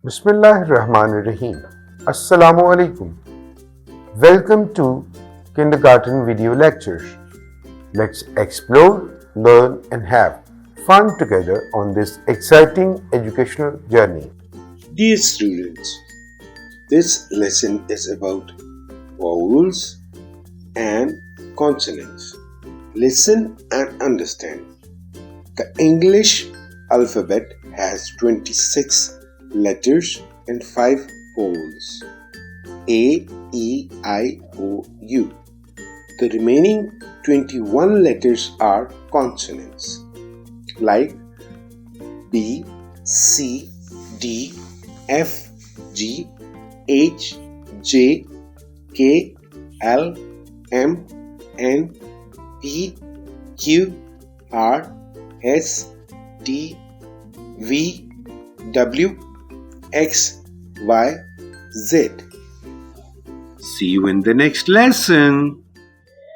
Bismillahirrahmanirrahim. Assalamu alaikum. Welcome to Kindergarten Video Lectures. Let's explore, learn, and have fun together on this exciting educational journey. Dear students, this lesson is about vowels and consonants. Listen and understand. The English alphabet has 26 letters and 5 vowels. A, E, I, O, U. The remaining 21 letters are consonants like B, C, D, F, G, H, J, K, L, M, N, P, Q, R, S, T, V, W, X, Y, Z. See you in the next lesson.